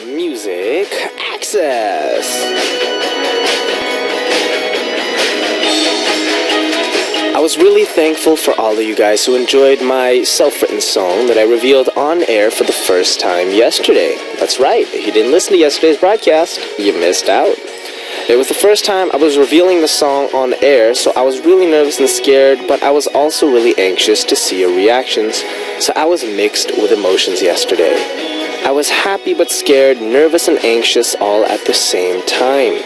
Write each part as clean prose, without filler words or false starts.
Music Access. I was really thankful for all of you guys who enjoyed my self-written song that I revealed on air for the first time yesterday. That's right, if you didn't listen to yesterday's broadcast, you missed out. It was the first time I was revealing the song on air, so I was really nervous and scared, but I was also really anxious to see your reactions, so I was mixed with emotions yesterday. I was happy but scared, nervous and anxious all at the same time.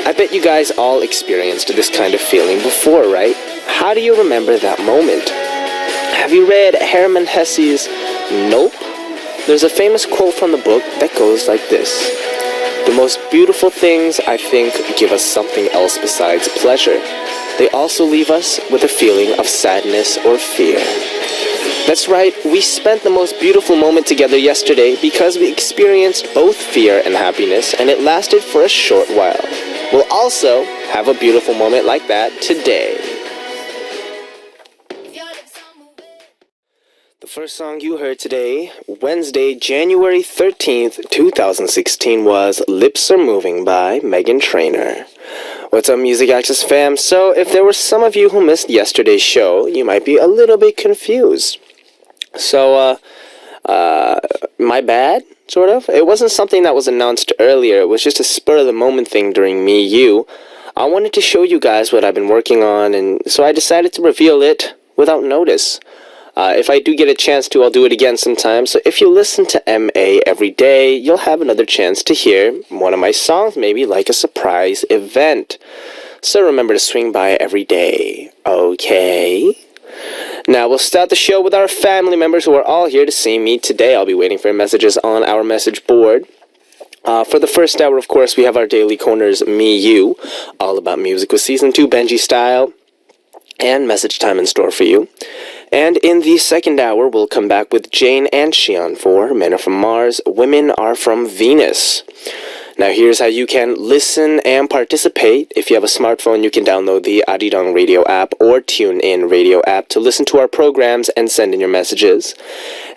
I bet you guys all experienced this kind of feeling before, right? How do you remember that moment? Have you read Hermann Hesse's Nope? There's a famous quote from the book that goes like this. The most beautiful things, I think, give us something else besides pleasure. They also leave us with a feeling of sadness or fear. That's right, we spent the most beautiful moment together yesterday because we experienced both fear and happiness, and it lasted for a short while. We'll also have a beautiful moment like that today. The first song you heard today, Wednesday, January 13th, 2016, was Lips Are Moving by Meghan Trainor. What's up, Music Access fam? So, if there were some of you who missed yesterday's show, you might be a little bit confused. So, my bad, sort of. It wasn't something that was announced earlier. It was just a spur-of-the-moment thing during Me You. I wanted to show you guys what I've been working on, and so I decided to reveal it without notice. If I do get a chance to, I'll do it again sometime. So if you listen to MA every day, you'll have another chance to hear one of my songs, maybe like a surprise event. So remember to swing by every day, okay? Now we'll start the show with our family members who are all here to see me today. I'll be waiting for your messages on our message board. For the first hour, of course, we have our daily corners, Me You, all about music with Season 2 Benji style, and message time in store for you. And in the second hour, we'll come back with Jane and Xian for Men Are From Mars, Women Are From Venus. Now here's how you can listen and participate. If you have a smartphone, you can download the Arirang Radio app or TuneIn Radio app to listen to our programs and send in your messages.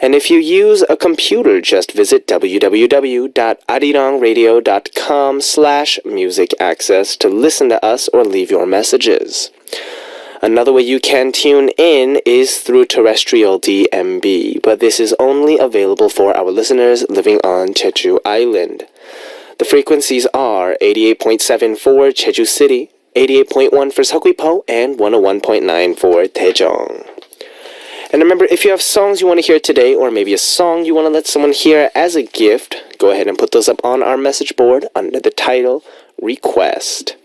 And if you use a computer, just visit www.arirangradio.com/musicaccess to listen to us or leave your messages. Another way you can tune in is through terrestrial DMB, but this is only available for our listeners living on Jeju Island. The frequencies are 88.7 for Jeju City, 88.1 for Seogwipo, and 101.9 for Daejeong. And remember, if you have songs you want to hear today, or maybe a song you want to let someone hear as a gift, go ahead and put those up on our message board under the title Request.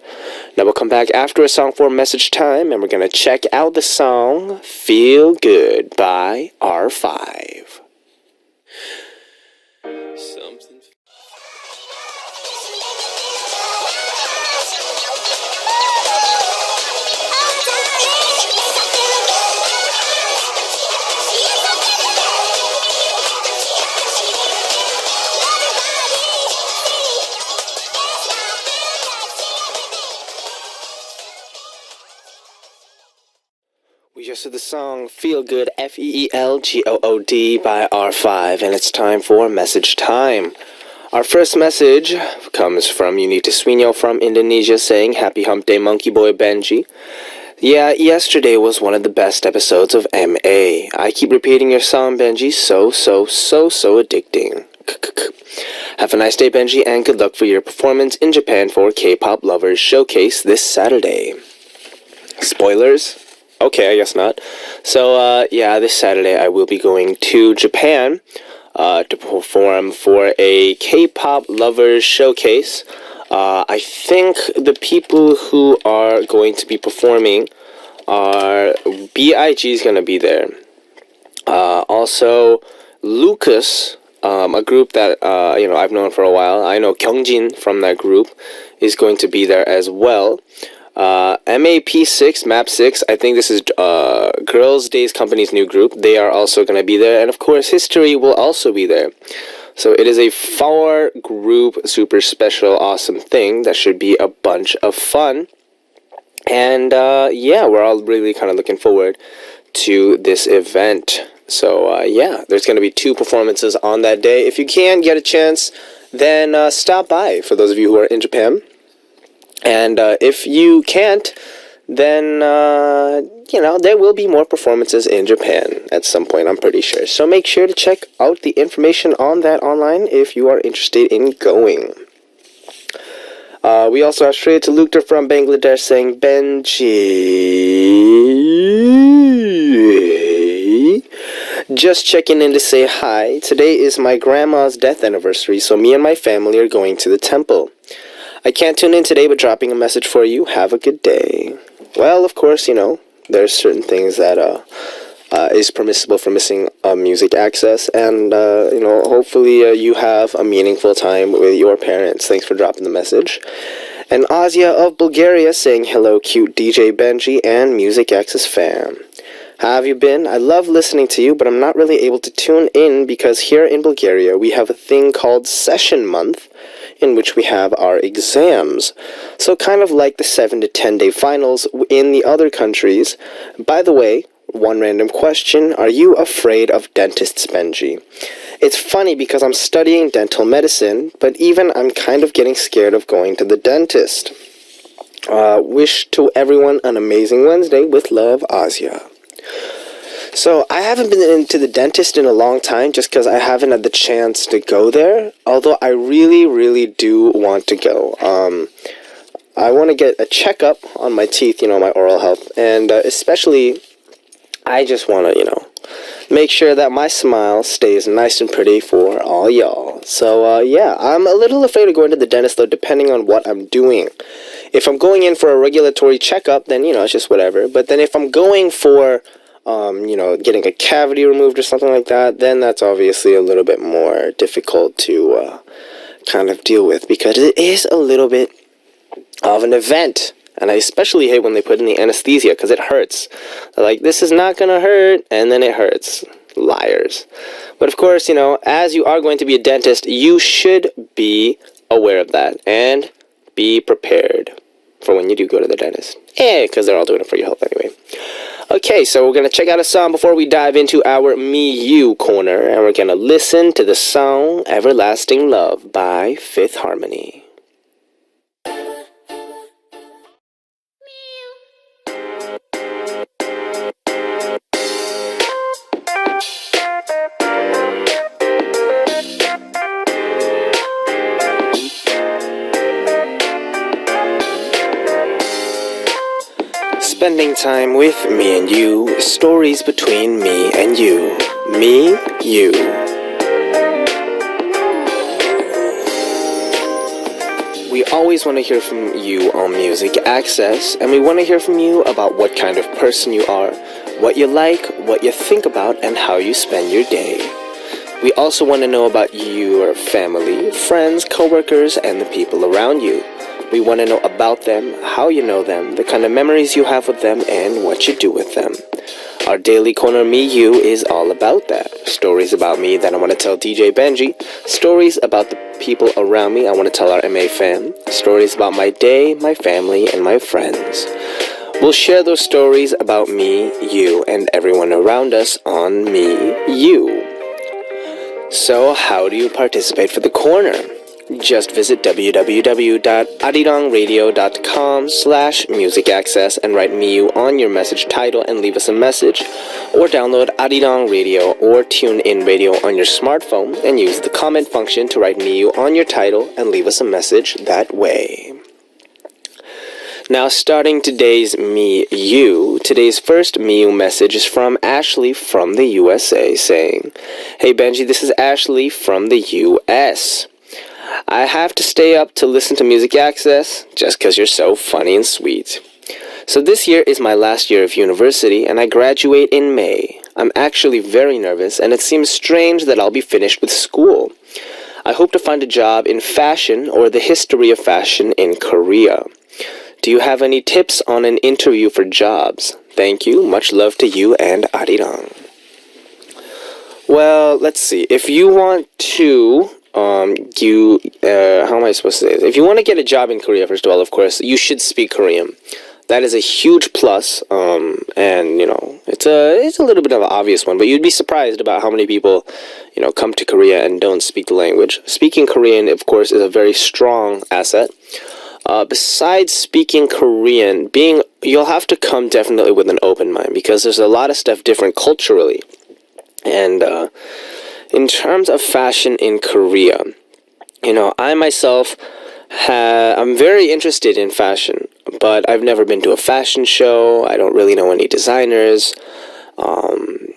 Now we'll come back after a song for message time, and we're going to check out the song Feel Good by R5. Something. We just heard the song Feel Good, Feelgood by R5, and it's time for message time. Our first message comes from Unita Swinyo from Indonesia saying, Happy Hump Day, Monkey Boy Benji. Yeah, yesterday was one of the best episodes of MA. I keep repeating your song, Benji, so addicting. Have a nice day, Benji, and good luck for your performance in Japan for K-Pop Lovers Showcase this Saturday. Spoilers? Okay, I guess not. So, this Saturday I will be going to Japan to perform for a K-Pop Lovers Showcase. I think the people who are going to be performing are B.I.G. is going to be there. Also, Lucas, a group that I've known for a while. I know Kyungjin from that group is going to be there as well. MAP6, MAP6, I think this is Girls' Days Company's new group. They are also going to be there. And of course, History will also be there. So it is a 4-group, super special, awesome thing that should be a bunch of fun. And we're all really kind of looking forward to this event. So there's going to be 2 performances on that day. If you can get a chance, then stop by for those of you who are in Japan. And if you can't, then, there will be more performances in Japan at some point, I'm pretty sure. So make sure to check out the information on that online if you are interested in going. We also have Shreya Talukdar from Bangladesh saying, Benji, just checking in to say hi. Today is my grandma's death anniversary, so me and my family are going to the temple. I can't tune in today, but dropping a message for you. Have a good day. Well, of course, there's certain things that is permissible for missing music access, and hopefully you have a meaningful time with your parents. Thanks for dropping the message. And Azia of Bulgaria saying, hello, cute DJ Benji and Music Access fam. How have you been? I love listening to you, but I'm not really able to tune in because here in Bulgaria we have a thing called Session Month, in which we have our exams. So kind of like the 7 to 10 day finals in the other countries. By the way, one random question, are you afraid of dentists, Benji? It's funny because I'm studying dental medicine, but even I'm kind of getting scared of going to the dentist. Wish to everyone an amazing Wednesday. With love, Asia. So, I haven't been into the dentist in a long time just because I haven't had the chance to go there, although I really, really do want to go. I want to get a checkup on my teeth, my oral health, and especially, I just want to, make sure that my smile stays nice and pretty for all y'all. So, I'm a little afraid of going to the dentist, though, depending on what I'm doing. If I'm going in for a regulatory checkup, then, it's just whatever. But then if I'm going for getting a cavity removed or something like that, then that's obviously a little bit more difficult to kind of deal with, because it is a little bit of an event. And I especially hate when they put in the anesthesia, because it hurts. They're like, this is not going to hurt, and then it hurts. Liars. But of course, as you are going to be a dentist, you should be aware of that, and be prepared for when you do go to the dentist. Because they're all doing it for your health anyway. Okay, so we're going to check out a song before we dive into our Me You corner, and we're going to listen to the song Everlasting Love by Fifth Harmony. Spending time with me and you, stories between me and you. Me, you. We always want to hear from you on Music Access, and we want to hear from you about what kind of person you are, what you like, what you think about, and how you spend your day. We also want to know about your family, friends, coworkers, and the people around you. We want to know about them, how you know them, the kind of memories you have with them, and what you do with them. Our daily corner Me You is all about that. Stories about me that I want to tell DJ Benji. Stories about the people around me I want to tell our MA fam. Stories about my day, my family, and my friends. We'll share those stories about me, you, and everyone around us on Me You. So how do you participate for the corner? Just visit www.arirang.radio.com/musicaccess and write Me You on your message title and leave us a message, or download Arirang Radio or TuneIn Radio on your smartphone and use the comment function to write Me You on your title and leave us a message that way. Now, starting today's Me You, today's first Me You message is from Ashley from the USA saying, Hey Benji, this is Ashley from the US. I have to stay up to listen to Music Access just because you're so funny and sweet. So this year is my last year of university and I graduate in May. I'm actually very nervous and it seems strange that I'll be finished with school. I hope to find a job in fashion or the history of fashion in Korea. Do you have any tips on an interview for jobs? Thank you. Much love to you and Arirang. Well, let's see. If you want to... how am I supposed to say this? If you want to get a job in Korea, first of all, of course, you should speak Korean. that is a huge plus. And it's a little bit of an obvious one, but you'd be surprised about how many people come to Korea and don't speak the language. Speaking Korean, of course, is a very strong asset. Besides speaking Korean, you'll have to come definitely with an open mind, because there's a lot of stuff different culturally. And in terms of fashion in Korea, I myself I'm very interested in fashion, but I've never been to a fashion show. I don't really know any designers.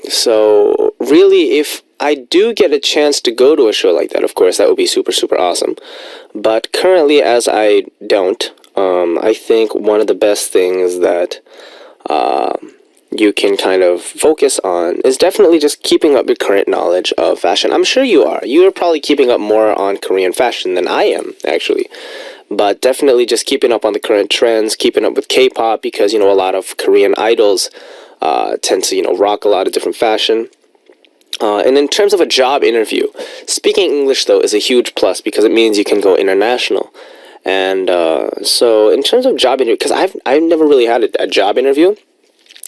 So really, if I do get a chance to go to a show like that, of course, that would be super, super awesome. But currently, as I don't, I think one of the best things that you can kind of focus on is definitely just keeping up your current knowledge of fashion. I'm sure you are. You are probably keeping up more on Korean fashion than I am, actually. But definitely just keeping up on the current trends, keeping up with K-pop, because, a lot of Korean idols tend to, rock a lot of different fashion. And in terms of a job interview, speaking English, though, is a huge plus, because it means you can go international. And so in terms of job interview, because I've never really had a job interview,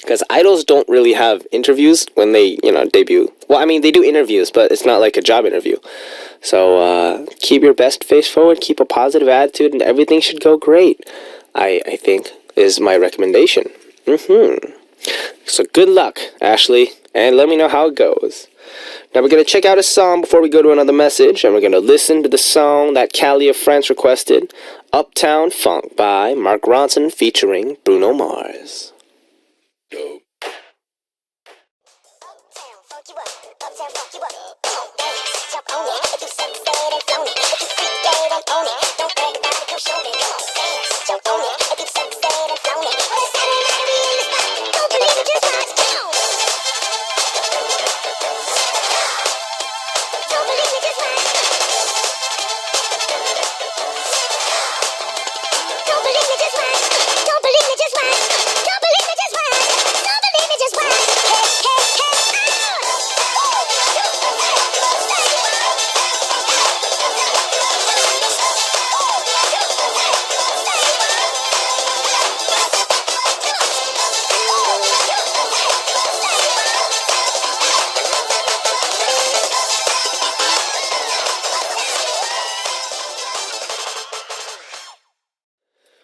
because idols don't really have interviews when they, debut. Well, I mean, they do interviews, but it's not like a job interview. So keep your best face forward, keep a positive attitude, and everything should go great, I think, is my recommendation. So good luck, Ashley, and let me know how it goes. Now we're going to check out a song before we go to another message, and we're going to listen to the song that Callie of France requested, Uptown Funk by Mark Ronson featuring Bruno Mars.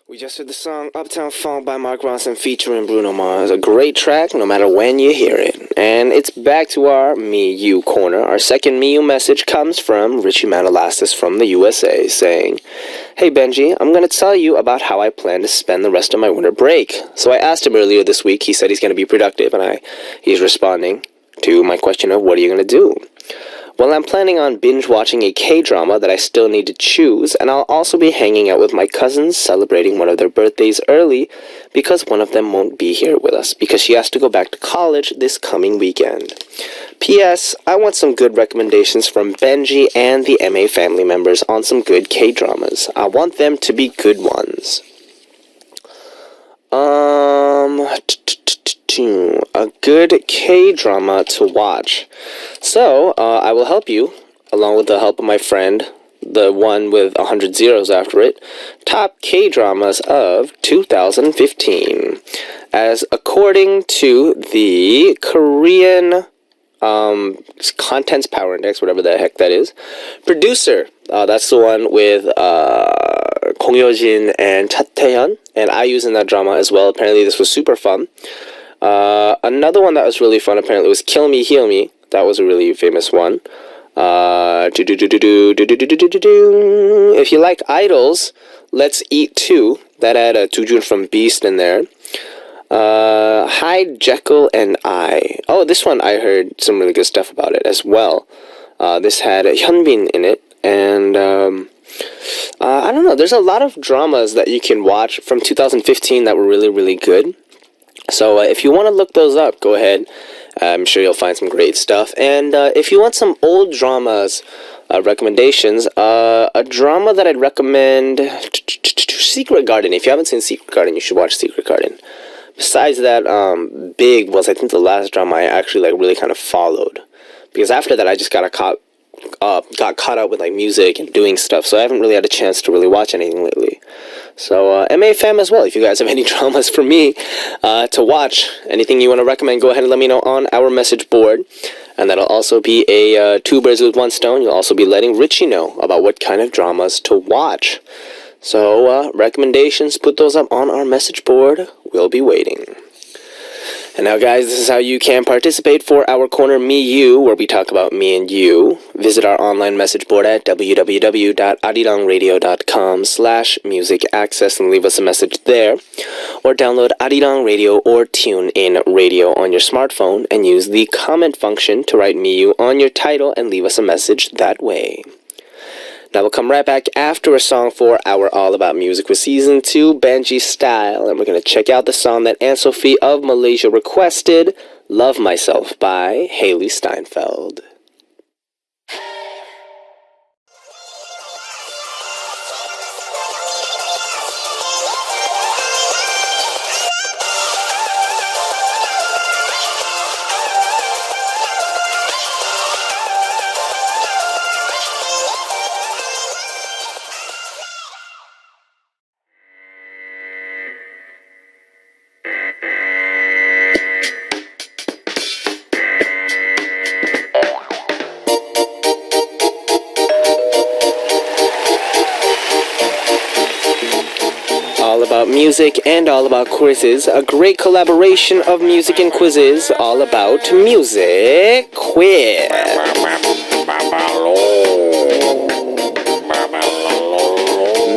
We just heard the song Uptown Funk by Mark Ronson featuring Bruno Mars. A great track no matter when you hear it. And it's back to our Me You corner. Our second Me You message comes from Richie Manalastis from the USA saying, "Hey Benji, I'm going to tell you about how I plan to spend the rest of my winter break." So I asked him earlier this week. He said he's going to be productive, and he's responding to my question of what are you going to do? Well, I'm planning on binge-watching a K-drama that I still need to choose, and I'll also be hanging out with my cousins celebrating one of their birthdays early because one of them won't be here with us because she has to go back to college this coming weekend. P.S. I want some good recommendations from Benji and the MA family members on some good K-dramas. I want them to be good ones. A good K-drama to watch. So, I will help you, along with the help of my friend, the one with 100 zeros after it, top K-dramas of 2015. As according to the Korean Contents Power Index, whatever the heck that is, producer, that's the one with Kong Hyo-jin and Cha Tae-hyun, and I use in that drama as well. Apparently this was super fun. Another one that was really fun apparently was Kill Me, Heal Me. That was a really famous one. If you like idols, Let's Eat 2. That had Doojun from Beast in there. Hi, Jekyll and I. Oh, this one I heard some really good stuff about it as well. This had Hyunbin in it. And I don't know. There's a lot of dramas that you can watch from 2015 that were really, really good. So if you want to look those up, go ahead. I'm sure you'll find some great stuff. And if you want some old dramas recommendations, a drama that I'd recommend, Secret Garden. If you haven't seen Secret Garden, you should watch Secret Garden. Besides that, Big was, I think, the last drama I actually really kind of followed. Because after that, I just got caught up with music and doing stuff. So I haven't really had a chance to really watch anything lately. So, MAFM as well, if you guys have any dramas for me to watch, anything you want to recommend, go ahead and let me know on our message board. And that'll also be a two birds with one stone. You'll also be letting Richie know about what kind of dramas to watch. So, recommendations, put those up on our message board. We'll be waiting. And now, guys, this is how you can participate for our corner Me You, where we talk about me and you. Visit our online message board at www.arirangradio.com/music access and leave us a message there. Or download Arirang Radio or TuneIn Radio on your smartphone and use the comment function to write Me You on your title and leave us a message that way. Now we'll come right back after a song for our All About Music with Season 2, Benji Style. And we're going to check out the song that Anne-Sophie of Malaysia requested, Love Myself by Haley Steinfeld. All about music and all about quizzes. A great collaboration of music and quizzes. All about music quiz.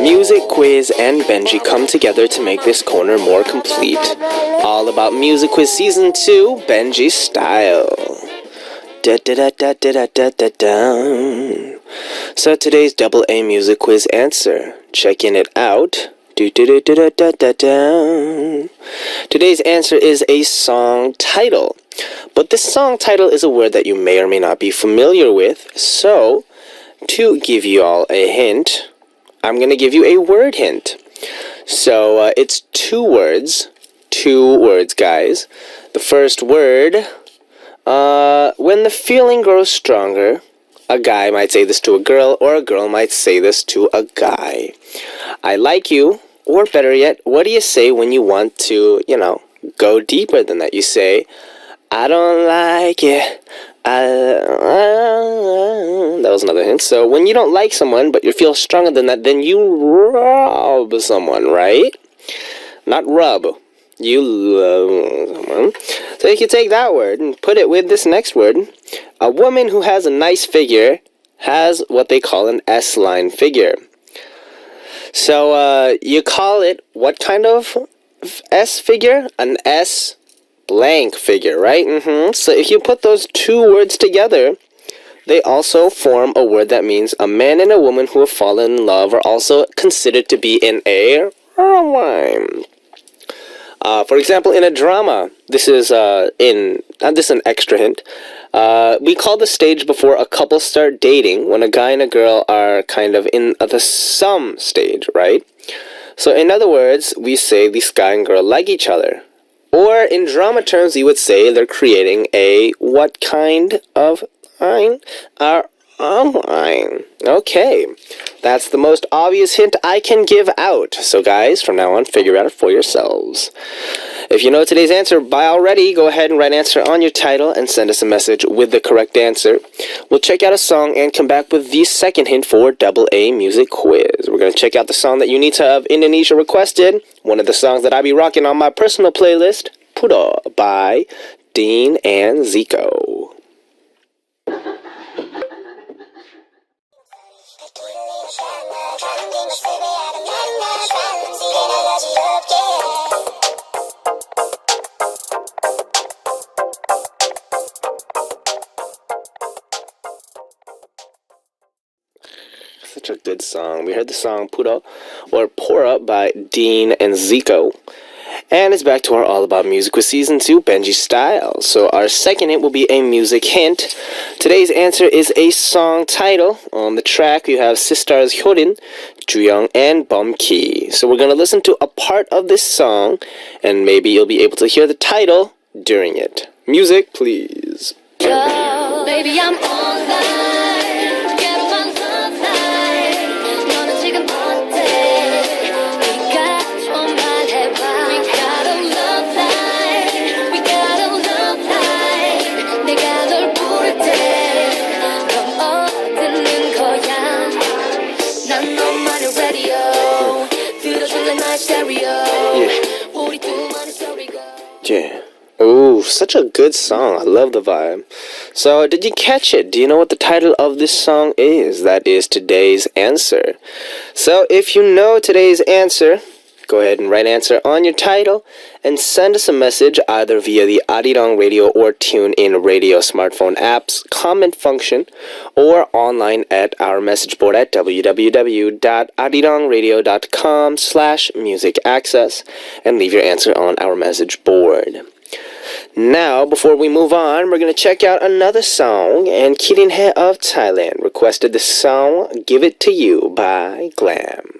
Music quiz and Benji come together to make this corner more complete. All about music quiz season 2, Benji Style. Da da da da da da da da. So today's double A music quiz answer. Checking it out. Today's answer is a song title. But this song title is a word that you may or may not be familiar with. So, to give you all a hint, I'm going to give you a word hint. So, it's two words. Two words, guys. The first word, when the feeling grows stronger, a guy might say this to a girl, or a girl might say this to a guy. I like you. Or better yet, what do you say when you want to, go deeper than that? You say, I don't like it. That was another hint. So when you don't like someone, but you feel stronger than that, then you rub someone, right? Not rub. You love someone. So you can take that word and put it with this next word. A woman who has a nice figure has what they call an S-line figure. So, you call it what kind of S figure? An S blank figure, right? So if you put those two words together, they also form a word that means a man and a woman who have fallen in love are also considered to be in a rhyme. For example, in a drama, this is an extra hint. We call the stage before a couple start dating when a guy and a girl are kind of in the some stage, right? So in other words, we say this guy and girl like each other. Or in drama terms, you would say they're creating a what kind of line? Okay, that's the most obvious hint I can give out. So guys, from now on, figure out it for yourselves. If you know today's answer by already, go ahead and write answer on your title and send us a message with the correct answer. We'll check out a song and come back with the second hint for double A music quiz. We're going to check out the song that Unita of Indonesia requested. One of the songs that I be rocking on my personal playlist, Pudo by Dean and Zico. Such a good song. We heard the song Pura or Pora by Dean and Zico. And it's back to our All About Music with Season 2, Benji Style. So our second hint will be a music hint. Today's answer is a song title. On the track, you have Sisters Hyorin, Jooyoung, and Bumki. So we're going to listen to a part of this song, and maybe you'll be able to hear the title during it. Music, please. Yo, baby, I'm online. Get on my love line. 너는 지금 어때? 네가 Yeah. Ooh, such a good song. I love the vibe. So, did you catch it? Do you know what the title of this song is? That is today's answer. So, if you know today's answer, go ahead and write answer on your title and send us a message either via the Arirang Radio or TuneIn Radio smartphone app's comment function or online at our message board at www.arirangradio.com/musicaccess and leave your answer on our message board. Now, before we move on, we're going to check out another song, and Kirin Hae of Thailand requested the song Give It To You by Glam.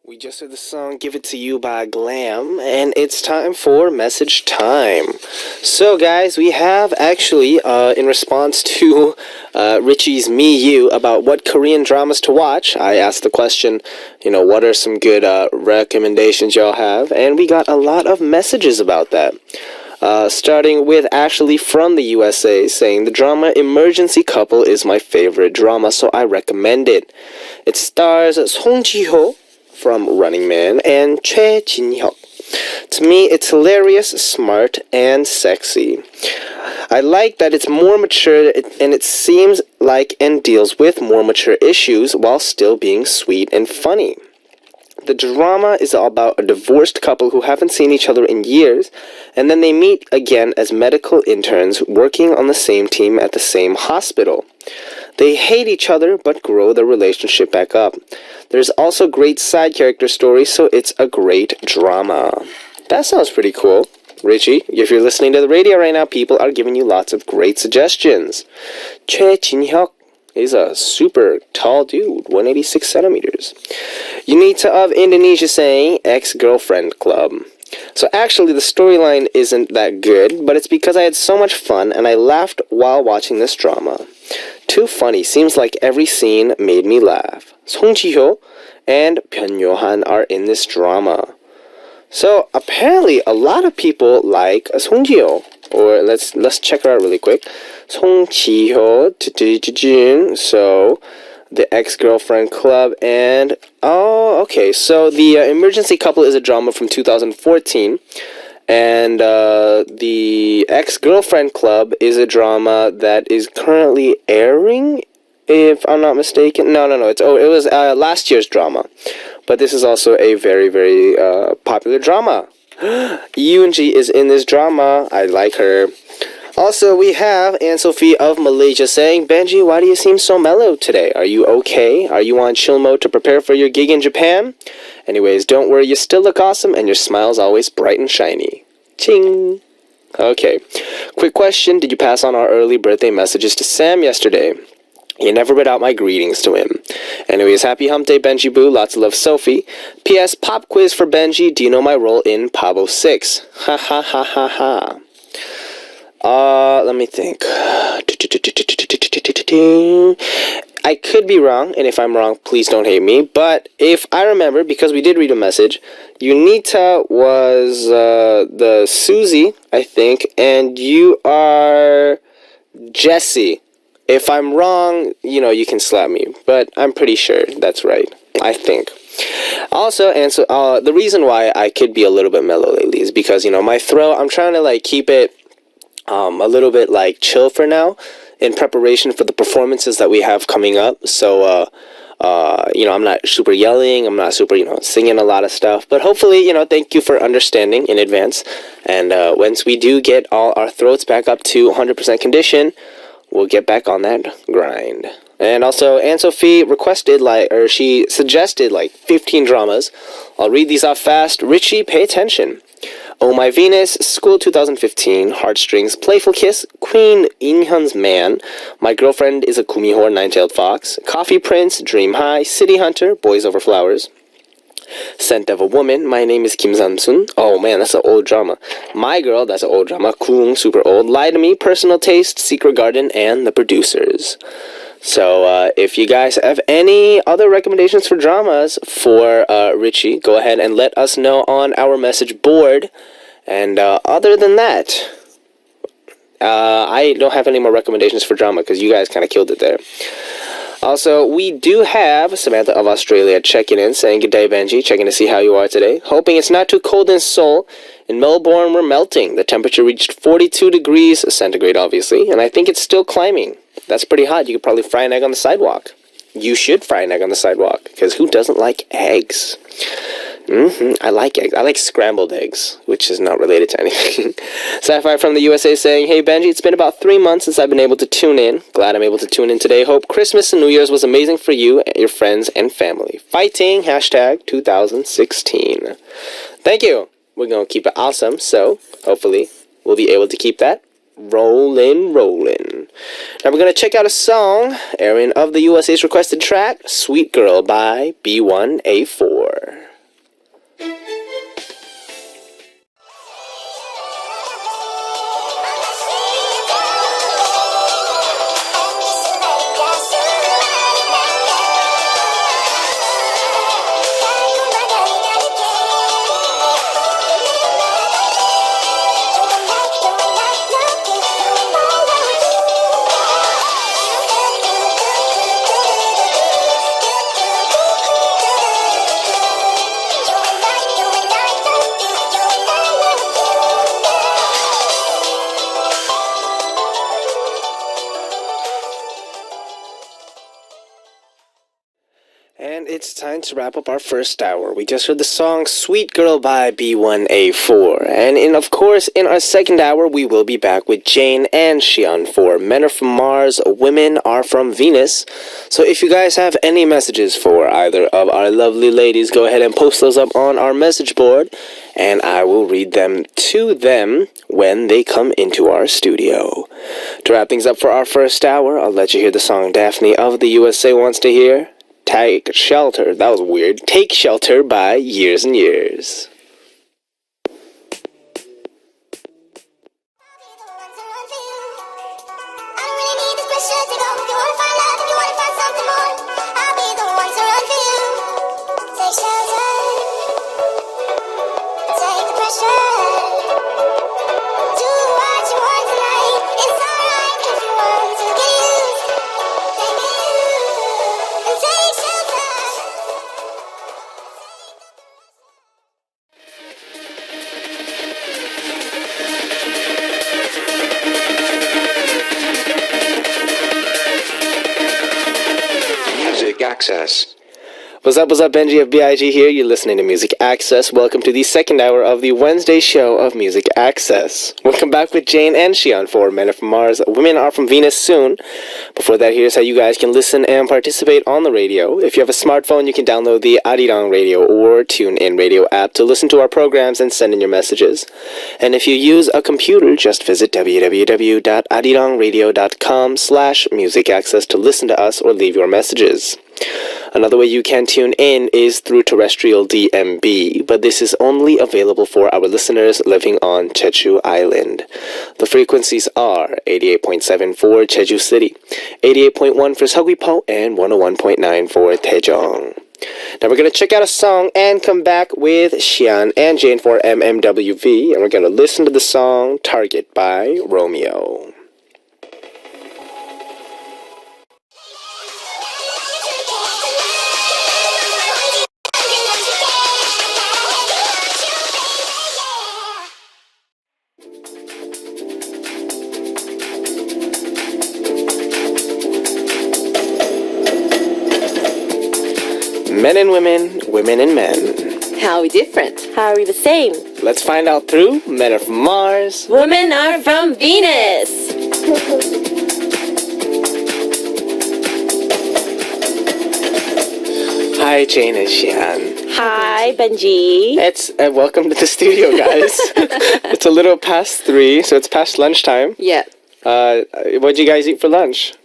We just heard the song Give It To You by Glam, and it's time for message time. So guys, we have actually, in response to Richie's Me You about what Korean dramas to watch, I asked the question, what are some good recommendations y'all have, and we got a lot of messages about that. Starting with Ashley from the USA saying, the drama Emergency Couple is my favorite drama, so I recommend it. It stars Song Ji-ho from Running Man and Choi Jin-hyuk. To me, it's hilarious, smart, and sexy. I like that it's more mature and it seems like and deals with more mature issues while still being sweet and funny. The drama is about a divorced couple who haven't seen each other in years, and then they meet again as medical interns working on the same team at the same hospital. They hate each other but grow their relationship back up. There's also great side character stories, so it's a great drama. That sounds pretty cool. Richie, if you're listening to the radio right now, people are giving you lots of great suggestions. Choi Jin-hyuk is a super tall dude, 186 centimeters. Unita of Indonesia saying Ex-Girlfriend Club. So actually the storyline isn't that good, but it's because I had so much fun and I laughed while watching this drama. Too funny, seems like every scene made me laugh. Song Ji-ho and Byun Yo-han are in this drama. So apparently a lot of people like Song Ji-ho. Or let's check her out really quick. Song Ji-ho, so the Ex-Girlfriend Club, and okay, so the Emergency Couple is a drama from 2014, and the Ex-Girlfriend Club is a drama that is currently airing, if I'm not mistaken. No, it was last year's drama, but this is also a very, very popular drama. Yoonji is in this drama. I like her. Also, we have Anne-Sophie of Malaysia saying, Benji, why do you seem so mellow today? Are you okay? Are you on chill mode to prepare for your gig in Japan? Anyways, don't worry, you still look awesome and your smile's always bright and shiny. Ching! Okay, quick question. Did you pass on our early birthday messages to Sam yesterday? You never read out my greetings to him. Anyways, happy hump day, Benji Boo. Lots of love, Sophie. P.S. Pop quiz for Benji. Do you know my role in Pabo 6? Ha ha ha ha ha. Let me think. I could be wrong, and if I'm wrong, please don't hate me. But if I remember, because we did read a message, Unita was the Susie, I think, and you are Jesse. If I'm wrong, you can slap me, but I'm pretty sure that's right, I think. Also, and so the reason why I could be a little bit mellow lately is because, my throat, I'm trying to, keep it a little bit, chill for now in preparation for the performances that we have coming up. So, I'm not super yelling, I'm not super, singing a lot of stuff, but hopefully, thank you for understanding in advance. And once we do get all our throats back up to 100% condition, we'll get back on that grind. And also, Anne-Sophie requested, she suggested, 15 dramas. I'll read these off fast. Richie, pay attention. Oh My Venus, School 2015, Heartstrings, Playful Kiss, Queen In-hyun's Man, My Girlfriend is a Kumihor, Nine-Tailed Fox, Coffee Prince, Dream High, City Hunter, Boys Over Flowers, Scent of a Woman, My Name is Kim Samsun. Oh man, that's an old drama. My Girl, that's an old drama. Kung, super old. Lie to Me, Personal Taste, Secret Garden, and The Producers. So if you guys have any other recommendations for dramas for Richie, go ahead and let us know on our message board. And other than that, I don't have any more recommendations for drama because you guys kind of killed it there. Also, we do have Samantha of Australia checking in, saying, "Good day, Benji. Checking to see how you are today. Hoping it's not too cold in Seoul. In Melbourne, we're melting. The temperature reached 42 degrees centigrade, obviously, and I think it's still climbing. That's pretty hot. You could probably fry an egg on the sidewalk. You should fry an egg on the sidewalk, because who doesn't like eggs? I like eggs. I like scrambled eggs, which is not related to anything." Sci-Fi from the USA saying, "Hey Benji, it's been about 3 months since I've been able to tune in. Glad I'm able to tune in today. Hope Christmas and New Year's was amazing for you, your friends, and family. Fighting, hashtag 2016. Thank you. We're going to keep it awesome, so hopefully we'll be able to keep that rolling. Now we're going to check out a song, airing of the USA's requested track, Sweet Girl by B1A4. And it's time to wrap up our first hour. We just heard the song Sweet Girl by B1A4. And of course, in our second hour, we will be back with Jane and Xian for Men Are From Mars, Women Are From Venus. So if you guys have any messages for either of our lovely ladies, go ahead and post those up on our message board, and I will read them to them when they come into our studio. To wrap things up for our first hour, I'll let you hear the song Daphne of the USA Wants to Hear. Take Shelter. That was weird. Take Shelter by Years and Years. Access. What's up, Benji of B.I.G. here. You're listening to Music Access. Welcome to the second hour of the Wednesday show of Music Access. We'll come back with Jane and Xian for Men Are From Mars, Women Are From Venus soon. Before that, here's how you guys can listen and participate on the radio. If you have a smartphone, you can download the Arirang Radio or TuneIn Radio app to listen to our programs and send in your messages. And if you use a computer, just visit www.arirangradio.com/musicaccess to listen to us or leave your messages. Another way you can tune in is through terrestrial DMB, but this is only available for our listeners living on Jeju Island. The frequencies are 88.7 for Jeju City, 88.1 for Seogwipo, and 101.9 for Daejeong. Now we're going to check out a song and come back with Xian and Jane for MMWV, and we're going to listen to the song Target by Romeo. Men and women, women and men. How are we different? How are we the same? Let's find out through Men Are From Mars, Women Are From Venus. Hi, Jane and Xian. Hi, Benji. It's welcome to the studio, guys. It's a little past 3, so it's past lunchtime. Yeah. What'd you guys eat for lunch?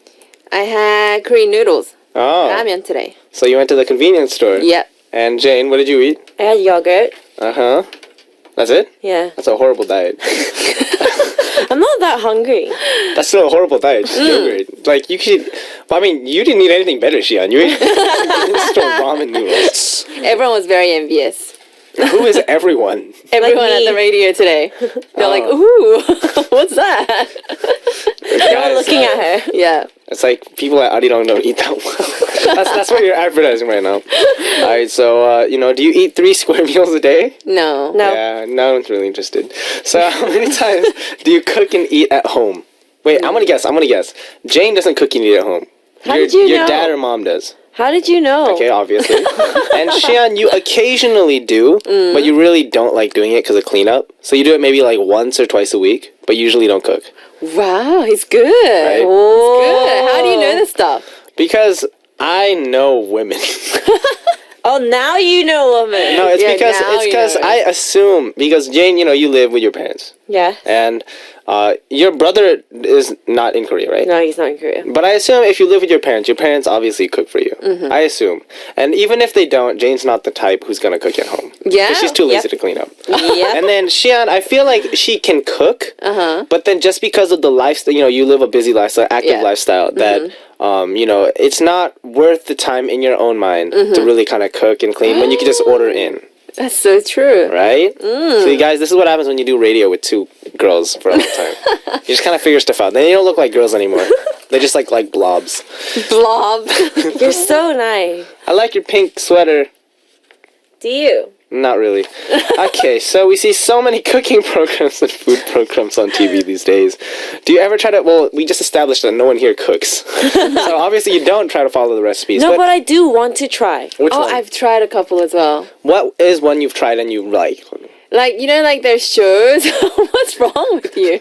I had Korean noodles. Oh. Ramen today. So you went to the convenience store? Yep. And Jane, what did you eat? I had yogurt. Uh-huh. That's it? Yeah. That's a horrible diet. I'm not that hungry. That's still a horrible diet. Just yogurt. Like, you could... Well, I mean, you didn't eat anything better, Xian. You ate just ramen noodles. Everyone was very envious. Who is everyone? Everyone me. at the radio today. They're like, ooh, what's that? They're all looking at her. Yeah. It's like people at Arirang don't eat that well. that's what you're advertising right now. Alright, so, do you eat 3 square meals a day? No. No. Yeah, no one's really interested. So how many times do you cook and eat at home? Wait, I'm gonna guess. Jane doesn't cook and eat at home. How did you Your know? dad or mom does. How did you know? Okay, obviously. And Xian, you occasionally do, but you really don't like doing it because of cleanup. So you do it maybe like once or twice a week, but you usually don't cook. Wow, he's good. Right? Good. How do you know this stuff? Because I know women. Oh, now you know woman. No, it's Yeah, because now you know. I assume, because Jane, you live with your parents. Yeah. And your brother is not in Korea, right? No, he's not in Korea. But I assume if you live with your parents obviously cook for you. I assume. And even if they don't, Jane's not the type who's going to cook at home. Yeah? 'Cause she's too lazy Yep. to clean up. Yep. And then Xian, I feel like she can cook, but then just because of the lifestyle, you live a busy lifestyle, active Yeah. lifestyle, that, it's not worth the time in your own mind to really kind of cook and clean when you can just order in. That's so true. Right? So you guys, this is what happens when you do radio with 2 girls for a long time. You just kind of figure stuff out. Then you don't look like girls anymore. They just like blobs. Blob. You're so nice. I like your pink sweater. Do you? Not really. Okay, so we see so many cooking programs and food programs on TV these days. Do you ever try to... Well, we just established that no one here cooks. So obviously you don't try to follow the recipes. No, but I do want to try. Which Oh, one? I've tried a couple as well. What is one you've tried and you like? Like, like there's shows. What's wrong with you?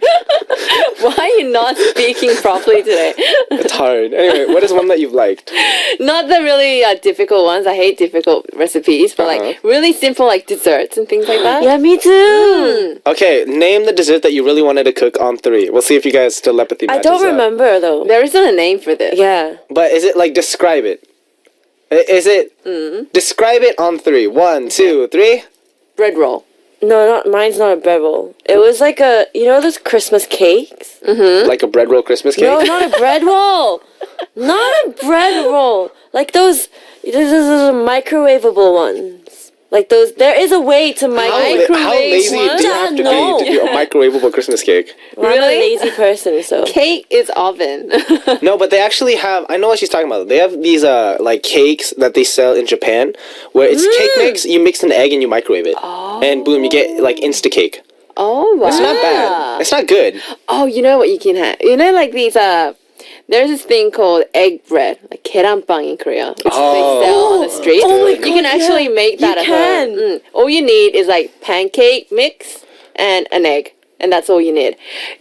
Why are you not speaking properly today? It's hard. Anyway, what is one that you've liked? Not the really difficult ones. I hate difficult recipes, but like really simple like desserts and things like that. Yeah, me too. Okay, name the dessert that you really wanted to cook on 3. We'll see if you guys telepathy I matches don't up. remember though. There isn't a name for this. Yeah. But is it like describe it? Is it describe it on 3? 1, 2, 3. Bread roll. No, mine's not a bread roll. It was like those Christmas cakes? Like a bread roll Christmas cake? No, not a bread roll. Not a bread roll. Like those microwavable ones. Like those, there is a way to microwave. How lazy do you have to be to do a microwavable Christmas cake? Well, I'm a Really? lazy person, so. Cake is oven. No, but they actually have, I know what she's talking about. They have these like cakes that they sell in Japan where it's cake mix, you mix an egg and you microwave it. And boom, you get like Insta-cake. Oh, wow. It's not bad. It's not good. Oh, you know what you can have? Like these, there's this thing called egg bread, like keranbang in Korea, which they sell on the street. Oh my You can God, actually yeah. make that You at can. home. All you need is like pancake mix and an egg. And that's all you need.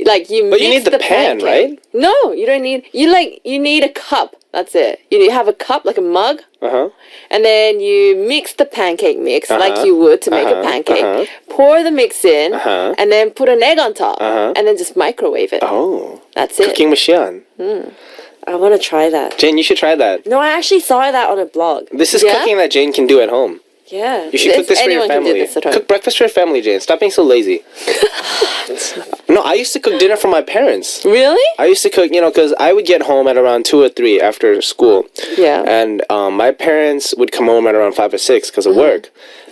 Like you But mix you need the pan, pancake. right? No, you don't need. You need a cup. That's it. You have a cup, like a mug, Uh-huh. and then you mix the pancake mix like Uh-huh. you would to make a Uh-huh. pancake. Uh-huh. Pour the mix in, Uh-huh. and then put an egg on top, Uh-huh. and then just microwave it. Oh. That's it. Cooking with Xian. I want to try that. Jane, you should try that. No, I actually saw that on a blog. This is Yeah? cooking that Jane can do at home. Yeah. You should cook this for your Anyone can do family. this at home. Cook breakfast for your family, Jane. Stop being so lazy. No, I used to cook dinner for my parents. Really? I used to cook, because I would get home at around 2 or 3 after school. Yeah. And my parents would come home at around 5 or 6 because of work.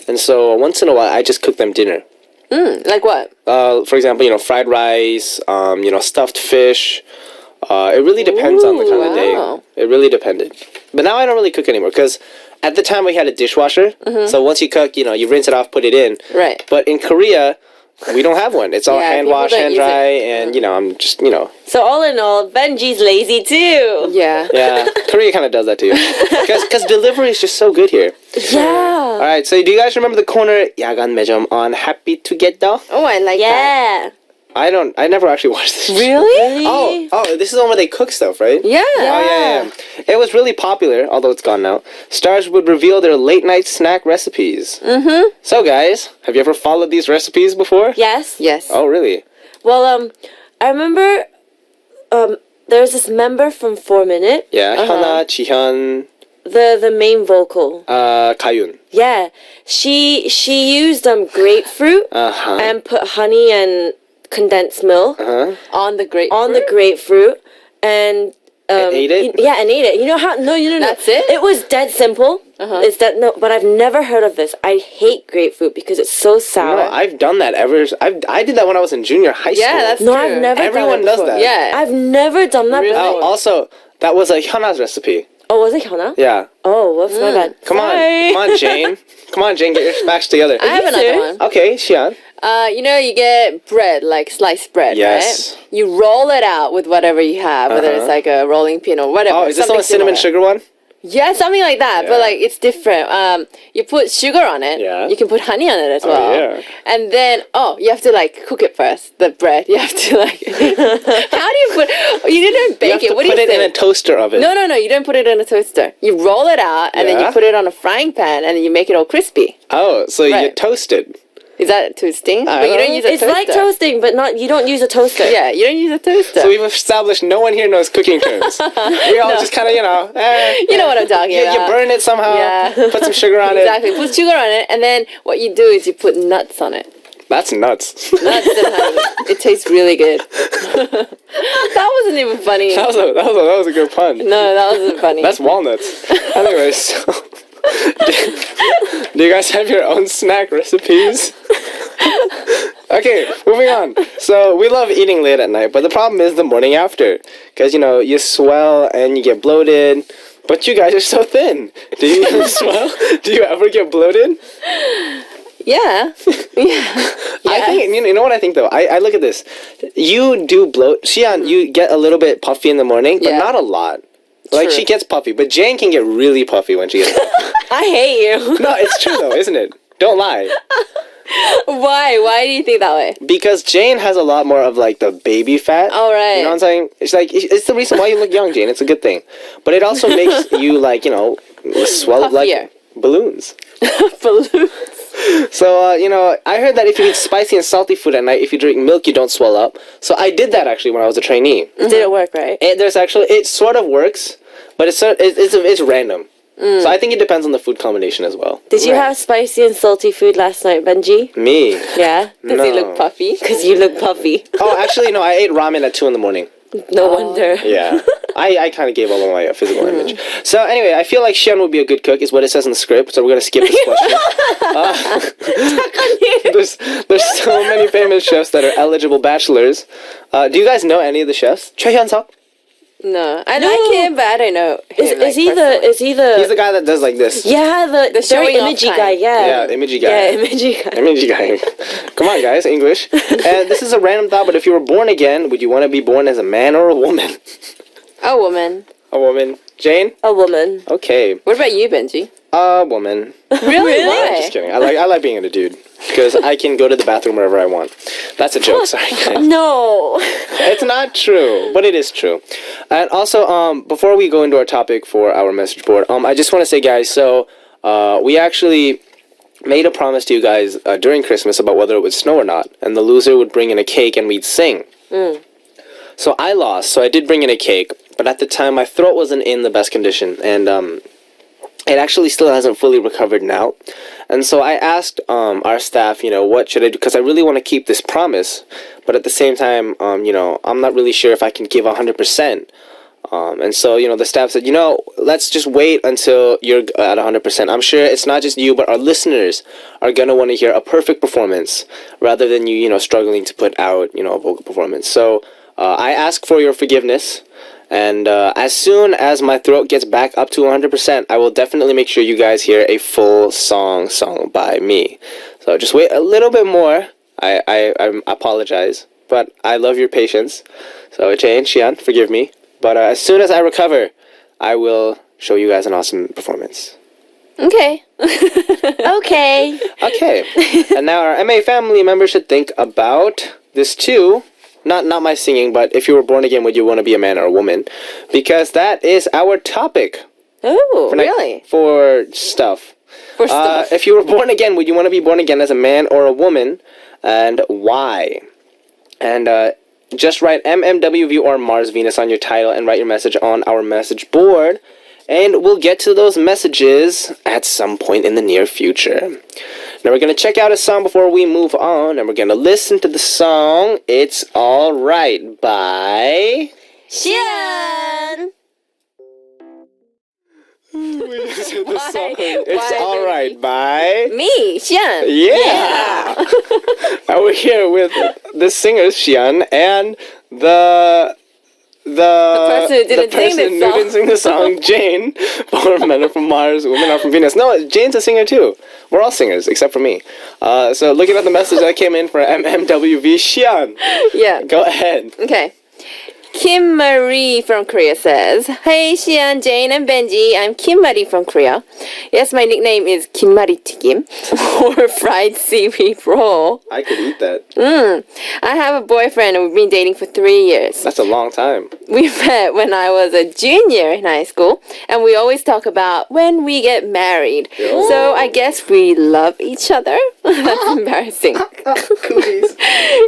And so once in a while, I just cook them dinner. Like what? For example, fried rice, stuffed fish. It really depends on the kind of day. wow. It really depended. But now I don't really cook anymore because at the time we had a dishwasher. So once you cook, you rinse it off, put it in. Right. But in Korea, we don't have one. It's all Yeah, hand people wash, don't hand use dry, it. and I'm just, So all in all, Benji's lazy too. Yeah. Yeah, Korea kind of does that to you. Because delivery is just so good here. Yeah. All right, so do you guys remember the corner 야간 매점 on Happy Together? Oh, I like that. Yeah. I never actually watched this. Really? Oh, this is the one where they cook stuff, right? Yeah. Oh, yeah. It was really popular, although it's gone now. Stars would reveal their late night snack recipes. Mm-hmm. So, guys, have you ever followed these recipes before? Yes. Yes. Oh, really? Well, I remember there's this member from 4 Minute. Yeah, Hyuna, Jihyun, the main vocal. Kayun. Yeah, she used grapefruit and put honey and condensed milk On the grapefruit. on the grapefruit and ate it? Yeah, and ate it. You know how? No, you know. That's it? It was dead simple. It's that no, but I've never heard of this. I hate grapefruit because it's so sour. No, I've done that I did that when I was in junior high school. Yeah, that's no, true. I've never. Everyone done it does before. that. Yeah. I've never done that Really? before. Also, that was a Hyuna's recipe. Oh, was it Hyuna? Yeah. Oh, whoops, my bad. Come on, Jane. Come on, Jane, get your facts together. I have another serious? one. Okay, Xian. You know, you get bread, like sliced bread, Yes. right? You roll it out with whatever you have, whether it's like a rolling pin or whatever. Oh, is this the one cinnamon sugar one? Yeah, something like that, Yeah. but like it's different. You put sugar on it. Yeah. You can put honey on it as Oh, well. yeah. And then you have to like cook it first. The bread, you have to like. How do you put? You didn't bake You have to What do put you it say? in a toaster oven. No, you don't put it in a toaster. You roll it out and then Yeah. you put it on a frying pan and then you make it all crispy. Oh, so you Right. toast it. Is that toasting? I But you don't don't know. use a It's toaster. like toasting, but not. You don't use a toaster. Yeah, you don't use a toaster. So we've established no one here knows cooking terms. We all just kind of, you know what I'm talking you about. burn it somehow, Yeah. put some sugar on Exactly. Put sugar on it, and then what you do is you put nuts on it. it. That's nuts. Nuts and honey. It tastes really good. That wasn't even funny. that was a good pun. No, that wasn't funny. That's walnuts. Anyways, so, do you guys have your own snack recipes? Okay, moving on. So we love eating late at night, but the problem is the morning after, because you swell and you get bloated. But you guys are so thin. Do you swell? Do you ever get bloated? yeah. I think you know what I think though. I look at this. You do bloat. Xian, you get a little bit puffy in the morning, but Yeah. not a lot. Like True. she gets puffy, but Jane can get really puffy when she gets. I hate you. No, it's true though, isn't it? Don't lie. Why? Why do you think that way? Because Jane has a lot more of like the baby fat. All right. You know what I'm saying? It's like it's the reason why you look young, Jane. It's a good thing, but it also makes you like swell up like Puffier. balloons. Balloons. So I heard that if you eat spicy and salty food at night, if you drink milk, you don't swell up. So I did that actually when I was a trainee. Did it work right? It sort of works, but it's random. So I think it depends on the food combination as well. Did you have spicy and salty food last night, Benji? Me? Yeah. Does he look puffy? Because you look puffy. Oh, actually, no. I ate ramen at 2 a.m. No wonder. Yeah, I kind of gave all of my physical image. So anyway, I feel like Xian would be a good cook, is what it says in the script. So we're gonna skip this question. There's so many famous chefs that are eligible bachelors. Do you guys know any of the chefs? Choi Hyun-suk. No, I like him, but I don't know. Him, Is he the? He's the guy that does like this. Yeah, the very showing off imagey kind. guy. Yeah. Yeah, imagey guy. Yeah, imagey guy. Imagey guy. Come on, guys, English. And this is a random thought, but if you were born again, would you want to be born as a man or a woman? A woman. A woman. Jane? A woman. Okay. What about you, Benji? A woman. Really? Why? Just kidding. I like being a dude because I can go to the bathroom wherever I want. That's a joke. Sorry, guys. No. It's not true, but it is true. And also, before we go into our topic for our message board, I just want to say, guys. So, we actually made a promise to you guys during Christmas about whether it would snow or not, and the loser would bring in a cake and we'd sing. So I lost. So I did bring in a cake, but at the time my throat wasn't in the best condition, and it actually still hasn't fully recovered now. And so I asked our staff, what should I do? Because I really want to keep this promise, but at the same time, I'm not really sure if I can give 100%. And so, the staff said, let's just wait until you're at 100%. I'm sure it's not just you, but our listeners are going to want to hear a perfect performance rather than you, struggling to put out, a vocal performance. So I ask for your forgiveness. And as soon as my throat gets back up to 100%, I will definitely make sure you guys hear a full song sung by me. So just wait a little bit more. I apologize, but I love your patience. So Jane, Xian, forgive me. But as soon as I recover, I will show you guys an awesome performance. Okay. Okay. Okay. And now our MA family members should think about this too. Not my singing, but if you were born again, would you want to be a man or a woman? Because that is our topic. Oh, Like, really? for stuff. For stuff. If you were born again, would you want to be born again as a man or a woman? And why? And just write MMWV or Mars Venus on your title and write your message on our message board. And we'll get to those messages at some point in the near future. Now we're going to check out a song before we move on, and we're going to listen to the song It's Alright by... Xian! It's Alright by... Me, Xian! Yeah! And we're here with the singer Xian and the person who didn't sing the song, Jane, for Men Are From Mars, Women Are From Venus. No, Jane's a singer too. We're all singers, except for me. So looking at the message that came in for MMWV, Xian. Yeah. Go ahead. Okay. Kim Marie from Korea says, Hey Xian, Jane, and Benji. I'm Kim Marie from Korea. Yes, my nickname is Kim Marie Tigim, or fried seaweed roll. I could eat that. I have a boyfriend and we've been dating for 3 years. That's a long time. We met when I was a junior in high school, and we always talk about when we get married. Yo. So I guess we love each other. That's embarrassing. Cookies.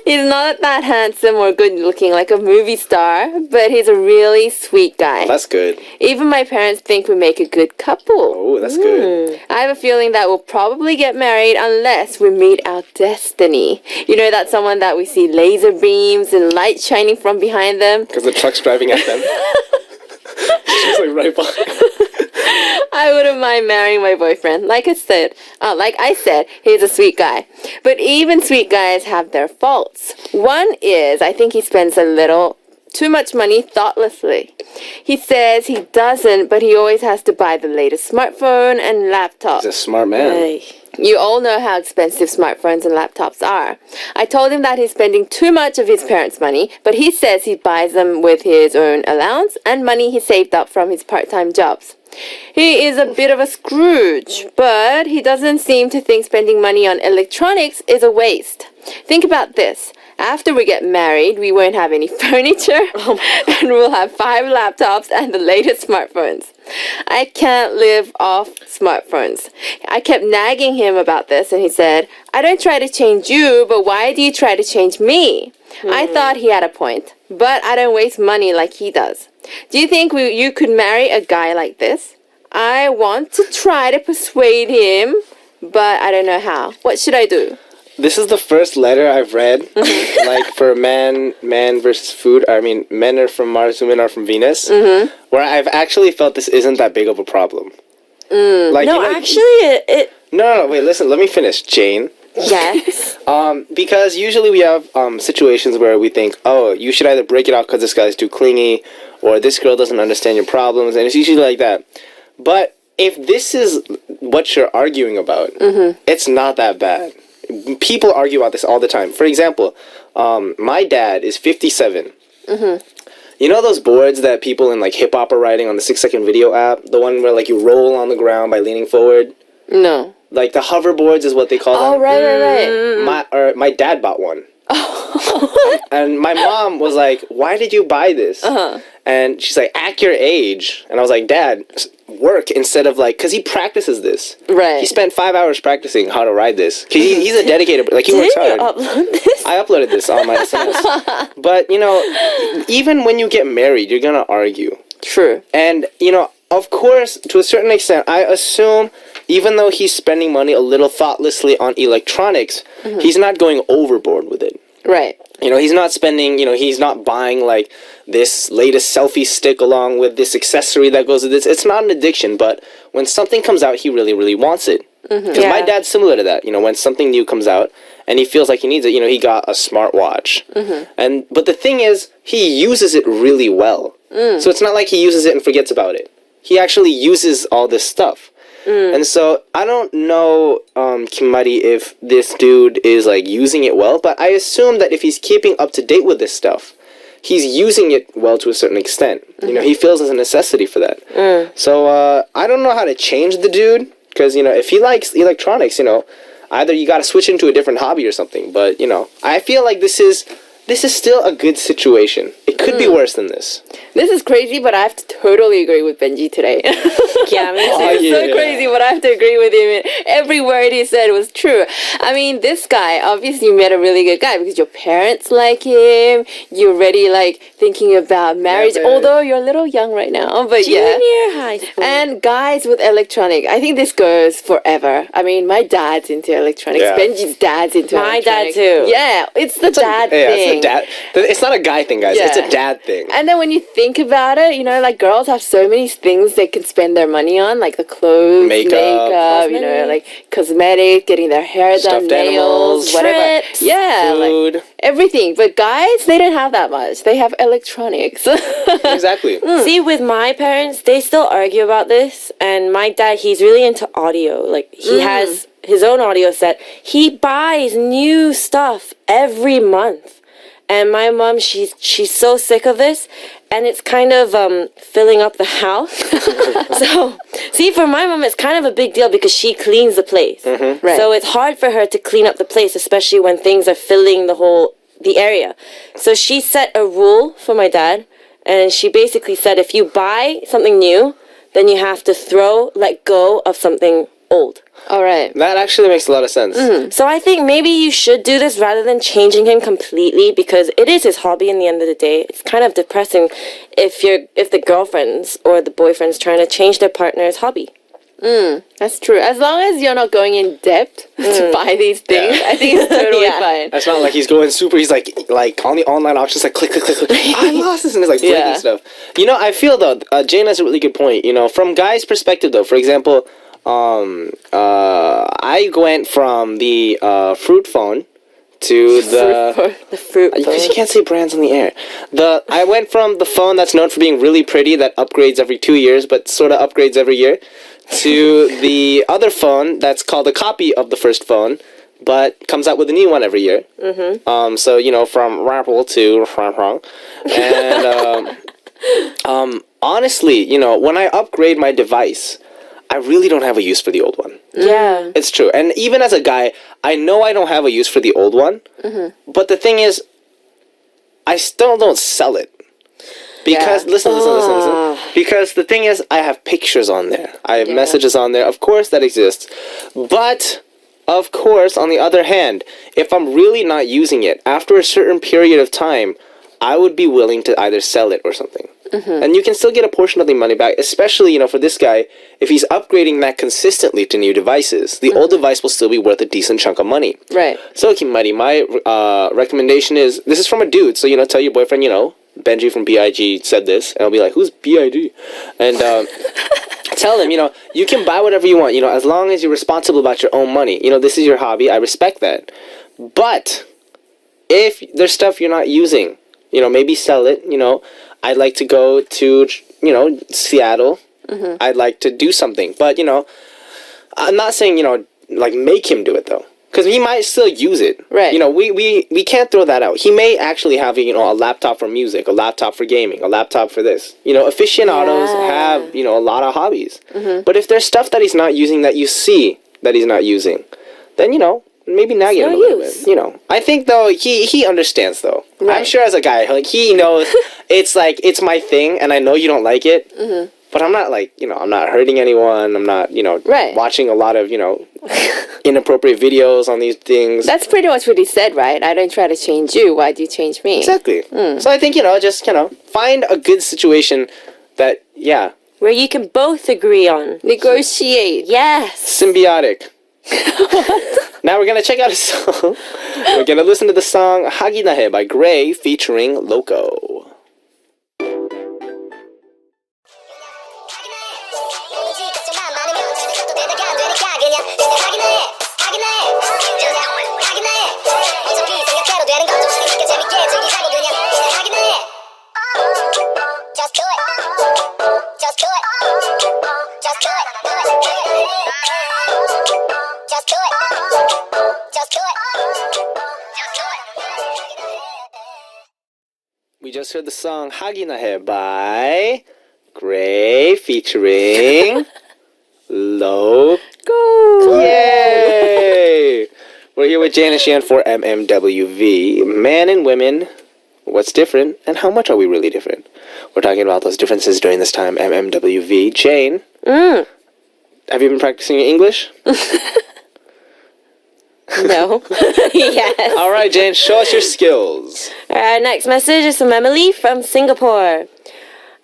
He's not that handsome or good looking like a movie star, but he's a really sweet guy. That's good. Even my parents think we make a good couple. Oh, that's good. I have a feeling that we'll probably get married unless we meet our destiny. You know, that someone that we see laser beams and light shining from behind them. Because the truck's driving at them. She's like right behind. I wouldn't mind marrying my boyfriend. Like I said, he's a sweet guy. But even sweet guys have their faults. One is, I think he spends a little too much money thoughtlessly. He says he doesn't, but he always has to buy the latest smartphone and laptop. He's a smart man. You all know how expensive smartphones and laptops are. I told him that he's spending too much of his parents' money, but he says he buys them with his own allowance and money he saved up from his part-time jobs. He is a bit of a Scrooge, but he doesn't seem to think spending money on electronics is a waste. Think about this. After we get married, we won't have any furniture, and we'll have 5 laptops and the latest smartphones. I can't live off smartphones. I kept nagging him about this, and he said, I don't try to change you, but why do you try to change me? I thought he had a point, but I don't waste money like he does. Do you think you could marry a guy like this? I want to try to persuade him, but I don't know how. What should I do? This is the first letter I've read, like for man versus food. I mean, men are from Mars, women are from Venus, where I've actually felt this isn't that big of a problem. Like, no, you know, actually, No, wait, listen, let me finish, Jane. Yes. Because usually we have situations where we think, oh, you should either break it off because this guy's too clingy, or this girl doesn't understand your problems, and it's usually like that. But if this is what you're arguing about, it's not that bad. People argue about this all the time. For example, my dad is 57. You know those boards that people in like hip hop are riding on the 6-second video app? The one where like you roll on the ground by leaning forward? No. Like the hoverboards is what they call them. Oh, right. My dad bought one. And my mom was like, why did you buy this? And she's like, act your age. And I was like, Dad, work instead of like, because he practices this. Right. He spent 5 hours practicing how to ride this. He's a dedicated, like he works hard. Upload this? I uploaded this on my SNS. But, you know, even when you get married, you're going to argue. True. And, you know, of course, to a certain extent, I assume even though he's spending money a little thoughtlessly on electronics, he's not going overboard with it. Right. You know, he's not spending, you know, he's not buying like this latest selfie stick along with this accessory that goes with this. It's not an addiction, but when something comes out, he really, really wants it. Because my dad's similar to that. You know, when something new comes out and he feels like he needs it, you know, he got a smartwatch. But the thing is, he uses it really well. So it's not like he uses it and forgets about it. He actually uses all this stuff. And so I don't know, Kimari, if this dude is like using it well, but I assume that if he's keeping up to date with this stuff, he's using it well to a certain extent. You know, he feels there's a necessity for that. So I don't know how to change the dude, because, you know, if he likes electronics, you know, either you got to switch into a different hobby or something. But, you know, I feel like this is this is still a good situation. It could be worse than this. This is crazy, but I have to totally agree with Benji today. Yeah, me too. It's so crazy, but I have to agree with him. Every word he said was true. I mean, this guy, obviously you met a really good guy because your parents like him. You're already like thinking about marriage, man. although you're a little young right now. But yeah. Junior high school. And guys with electronic, I think this goes forever. I mean, my dad's into electronics. Yeah. Benji's dad's into My dad electronics. too. Yeah, it's the dad Yeah, thing. it's a dad. It's not a guy thing, guys. Yeah. It's a dad thing. And then when you think about it, you know, like girls have so many things they can spend their money on, like the clothes, Makeup, you know, like cosmetics, getting their hair done, Stuffed nails, animals, whatever. trips, Yeah, food. like everything. But guys, they didn't have that much. They have electronics. Exactly. See, with my parents, they still argue about this. And my dad, he's really into audio. Like, he has his own audio set. He buys new stuff every month. And my mom, she's so sick of this. And it's kind of filling up the house. So, see, for my mom, it's kind of a big deal because she cleans the place. Right. So it's hard for her to clean up the place, especially when things are filling the area. So she set a rule for my dad. And she basically said, if you buy something new, then you have to let go of something old. All right. That actually makes a lot of sense. So I think maybe you should do this rather than changing him completely because it is his hobby in the end of the day. It's kind of depressing if the girlfriends or the boyfriend's trying to change their partner's hobby. That's true. As long as you're not going in depth to buy these things, Yeah. I think it's totally fine. That's not like he's going super. He's like on the online auctions, like click, click, click, click. I lost this, and it's like breaking Yeah. stuff. You know, I feel though, Jane has a really good point. You know, from guys' perspective though, for example, I went from the fruit phone to The fruit because you can't say brands on the air. I went from the phone that's known for being really pretty that upgrades every 2 years, but sort of upgrades every year, to the other phone that's called a copy of the first phone, but comes out with a new one every year. So you know, from Apple to and honestly, you know, when I upgrade my device, I really don't have a use for the old one. Yeah. It's true. And even as a guy, I know I don't have a use for the old one. But the thing is, I still don't sell it. Because, listen. Because the thing is, I have pictures on there. I have messages on there. Of course, that exists. But, of course, on the other hand, if I'm really not using it, after a certain period of time, I would be willing to either sell it or something. And you can still get a portion of the money back, especially, you know, for this guy, if he's upgrading that consistently to new devices, the old device will still be worth a decent chunk of money. Right. So, Kimari, my recommendation is, this is from a dude, so, you know, tell your boyfriend, you know, Benji from BIG said this, and I'll be like, who's BIG? And tell him, you know, you can buy whatever you want, you know, as long as you're responsible about your own money. You know, this is your hobby, I respect that. But, if there's stuff you're not using, you know, maybe sell it, you know. I'd like to go to, you know, Seattle. I'd like to do something. But, you know, I'm not saying, you know, like make him do it, though. Because he might still use it. Right. You know, we can't throw that out. He may actually have, you know, a laptop for music, a laptop for gaming, a laptop for this. You know, aficionados have, you know, a lot of hobbies. But if there's stuff that he's not using that you see that he's not using, then, you know, maybe nag him a little bit. You know, I think though he understands though. Right. I'm sure as a guy, like he knows it's like it's my thing, and I know you don't like it. But I'm not like, you know, I'm not hurting anyone. I'm not, you know, watching a lot of, you know, inappropriate videos on these things. That's pretty much what he said, right? I don't try to change you. Why do you change me? Exactly. So I think, you know, just, you know, find a good situation that, where you can both agree on. Negotiate. Yes. symbiotic. Now we're gonna check out a song. We're gonna listen to the song Haginahe by Gray featuring Loco. Just do it. Just do it. Just do it. Just do it. Just do it. We just heard the song Haginahe by Gray featuring Loco. Yay! We're here with Jan and Shan for MMWV, Man and Women what's different, and how much are we really different. We're talking about those differences during this time. MMWV. Jane, have you been practicing your English? No. Yes. All right, Jane, show us your skills. Our next message is from Emily from Singapore.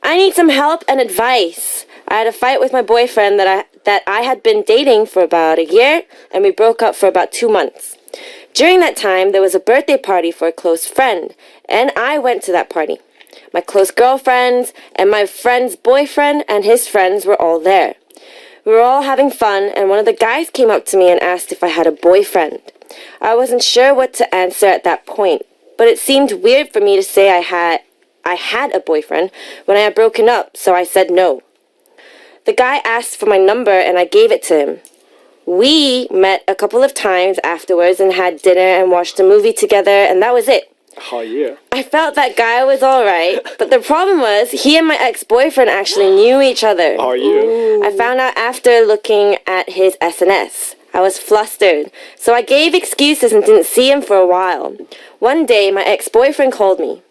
I need some help and advice. I had a fight with my boyfriend that I had been dating for about a year, and we broke up for about 2 months. During that time, there was a birthday party for a close friend, and I went to that party. My close girlfriends and my friend's boyfriend and his friends were all there. We were all having fun, and one of the guys came up to me and asked if I had a boyfriend. I wasn't sure what to answer at that point, but it seemed weird for me to say I had a boyfriend when I had broken up, so I said no. The guy asked for my number, and I gave it to him. We met a couple of times afterwards and had dinner and watched a movie together, and that was it. Oh, yeah. I felt that guy was alright, but the problem was he and my ex-boyfriend actually knew each other. Oh, yeah. I found out after looking at his SNS. I was flustered, so I gave excuses and didn't see him for a while. One day, my ex-boyfriend called me.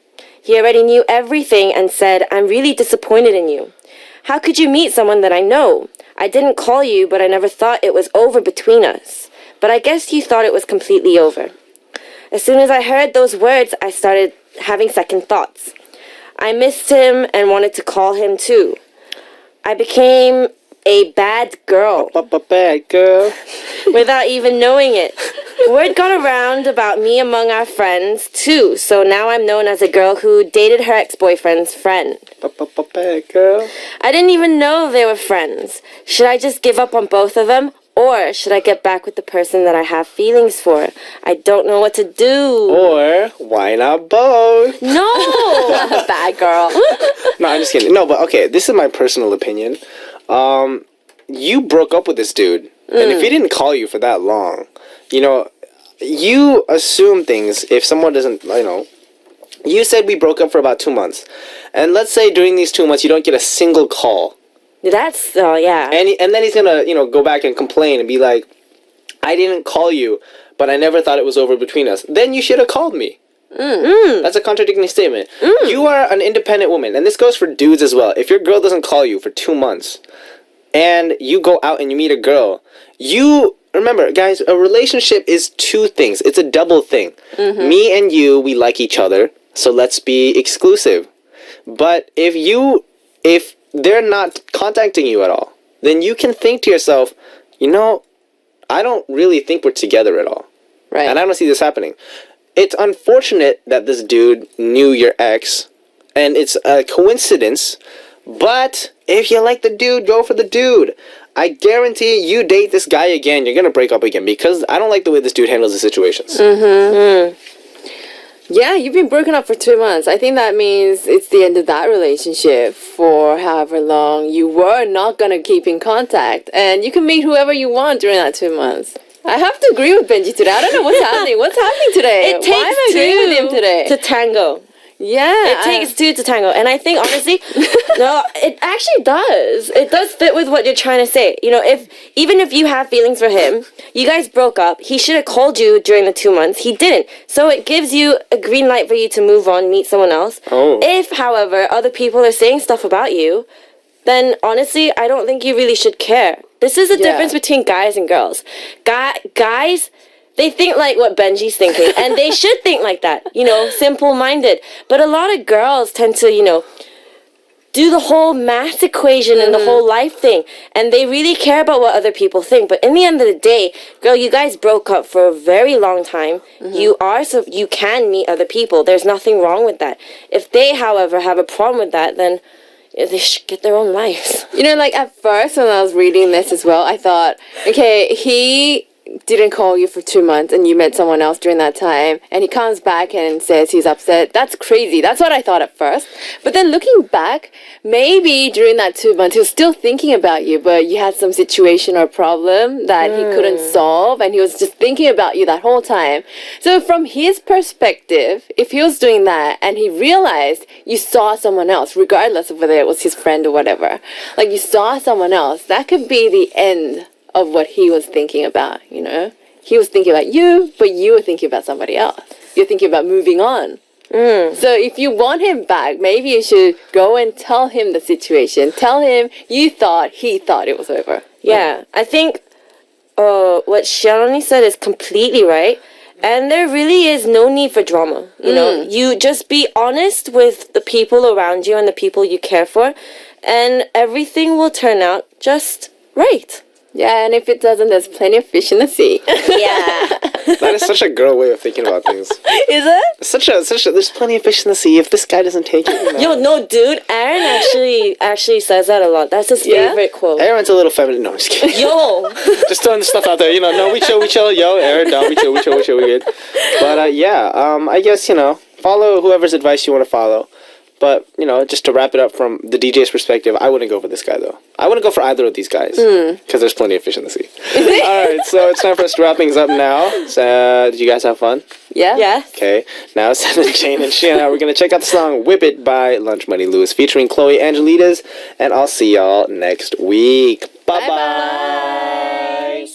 He already knew everything and said, "I'm really disappointed in you. How could you meet someone that I know? I didn't call you, but I never thought it was over between us. But I guess you thought it was completely over." As soon as I heard those words, I started having second thoughts. I missed him and wanted to call him too. I became a bad girl Bad girl. without even knowing it. Word got around about me among our friends too, so now I'm known as a girl who dated her ex-boyfriend's friend. Bad girl. I didn't even know they were friends. Should I just give up on both of them? Or should I get back with the person that I have feelings for? I don't know what to do. Or why not both? No! Bad girl. No, I'm just kidding. No, but okay, this is my personal opinion. You broke up with this dude, and if he didn't call you for that long, you assume things if someone doesn't, you said we broke up for about 2 months, and let's say during these 2 months you don't get a single call. That's, yeah. And then he's gonna, go back and complain and be like, I didn't call you, but I never thought it was over between us. Then you should have called me. That's a contradicting statement. You are an independent woman, and this goes for dudes as well. If your girl doesn't call you for 2 months, and you go out and you meet a girl, remember, guys, a relationship is two things. It's a double thing. Me and you, we like each other, so let's be exclusive. But if they're not contacting you at all, then you can think to yourself, I don't really think we're together at all. Right. And I don't see this happening. It's unfortunate that this dude knew your ex, and it's a coincidence, but if you like the dude, go for the dude. I guarantee you date this guy again, you're going to break up again, because I don't like the way this dude handles the situations. Yeah, you've been broken up for 2 months. I think that means it's the end of that relationship for however long you were not going to keep in contact. And you can meet whoever you want during that 2 months. I have to agree with Benji today. I don't know what's happening. What's happening today? It takes Why am I agreeing with him today? to tango. Yeah. It takes two to tango. And I think, honestly, no, it actually does. It does fit with what you're trying to say. Even if you have feelings for him, you guys broke up, he should have called you during the 2 months. He didn't. So it gives you a green light for you to move on, meet someone else. Oh. If, however, other people are saying stuff about you, then honestly, I don't think you really should care. This is the difference between guys and girls. Guys, they think like what Benji's thinking, and they should think like that, simple-minded. But a lot of girls tend to, do the whole math equation and the whole life thing, and they really care about what other people think. But in the end of the day, girl, you guys broke up for a very long time. So you can meet other people. There's nothing wrong with that. If they, however, have a problem with that, then they should get their own lives. At first when I was reading this as well, I thought, okay, he didn't call you for 2 months and you met someone else during that time, and he comes back and says he's upset. That's crazy. That's what I thought at first. But then looking back, maybe during that 2 months he was still thinking about you, but you had some situation or problem that he couldn't solve, and he was just thinking about you that whole time. So from his perspective, if he was doing that and he realized you saw someone else, regardless of whether it was his friend or whatever, like you saw someone else, that could be the end of what he was thinking about, He was thinking about you, but you were thinking about somebody else. You're thinking about moving on. So if you want him back, maybe you should go and tell him the situation. Tell him he thought it was over. Yeah, I think what Shalini said is completely right. And there really is no need for drama. You know, you just be honest with the people around you and the people you care for, and everything will turn out just right. Yeah, and if it doesn't, there's plenty of fish in the sea. Yeah. That is such a girl way of thinking about things. Is it? Such a. There's plenty of fish in the sea. If this guy doesn't take it, you know. Yo, no, dude. Aaron actually says that a lot. That's his favorite quote. Aaron's a little feminine. No, I'm just kidding. Yo. Just throwing the stuff out there. You know, no, we chill. Yo, Aaron, no, we chill, we good. But I guess, follow whoever's advice you want to follow. But, just to wrap it up from the DJ's perspective, I wouldn't go for this guy, though. I wouldn't go for either of these guys. Because there's plenty of fish in the sea. Alright, so it's time for us to wrap things up now. So, did you guys have fun? Yeah. Yeah. Okay, now Sam, Jane, and Shanna, we're going to check out the song Whip It by Lunch Money Lewis featuring Chloe Angelides. And I'll see y'all next week. Bye-bye.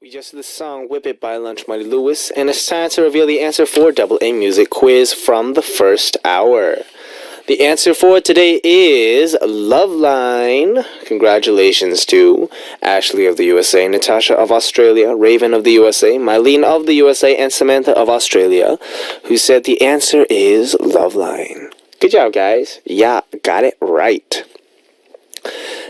We just did the song Whip It by Lunch Money Lewis, and it's time to reveal the answer for Double A Music Quiz from the first hour. The answer for today is Love Line. Congratulations to Ashley of the USA, Natasha of Australia, Raven of the USA, Mylene of the USA, and Samantha of Australia, who said the answer is Love Line. Good job, guys. Yeah, got it right.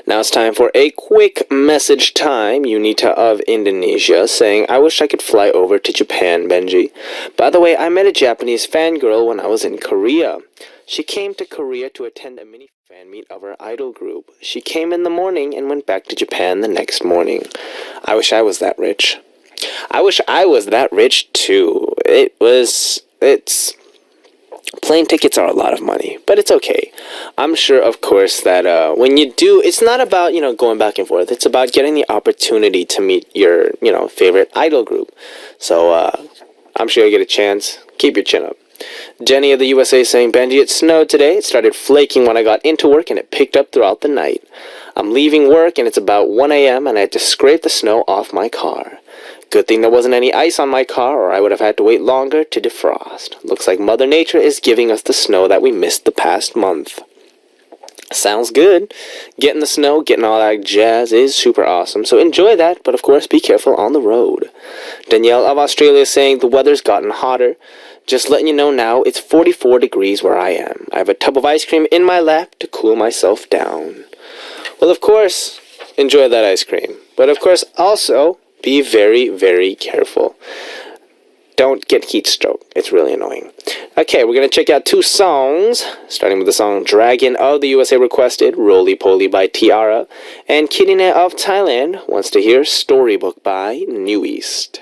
Now it's time for a quick message time. Unita of Indonesia saying, I wish I could fly over to Japan, Benji. By the way, I met a Japanese fangirl when I was in Korea. She came to Korea to attend a mini fan meet of her idol group. She came in the morning and went back to Japan the next morning. I wish I was that rich. I wish I was that rich too. Plane tickets are a lot of money, but it's okay. I'm sure, of course, that when you do, it's not about, going back and forth. It's about getting the opportunity to meet your, favorite idol group. So, I'm sure you'll get a chance. Keep your chin up. Jenny of the USA saying, Benji, it snowed today. It started flaking when I got into work, and it picked up throughout the night. I'm leaving work, and it's about 1 a.m., and I had to scrape the snow off my car. Good thing there wasn't any ice on my car, or I would have had to wait longer to defrost. Looks like Mother Nature is giving us the snow that we missed the past month. Sounds good. Getting the snow, getting all that jazz is super awesome, so enjoy that, but of course be careful on the road. Danielle of Australia is saying the weather's gotten hotter. Just letting you know now, it's 44 degrees where I am. I have a tub of ice cream in my lap to cool myself down. Well, of course, enjoy that ice cream. But of course, also, be very, very careful. Don't get heat stroke. It's really annoying. Okay, we're going to check out two songs, starting with the song Dragon of the USA requested, Roly Poly by Tiara, and Kirine of Thailand wants to hear Storybook by New East.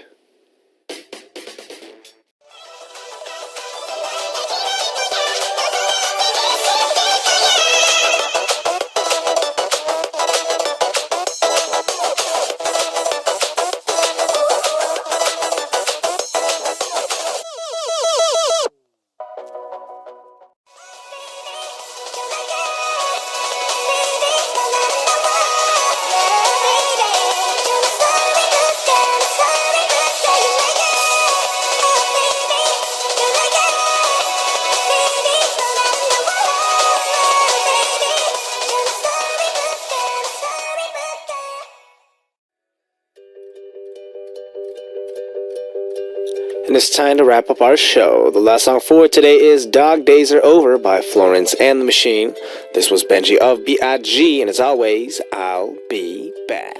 And it's time to wrap up our show. The last song for today is Dog Days Are Over by Florence and the Machine. This was Benji of B.I.G. and as always, I'll be back.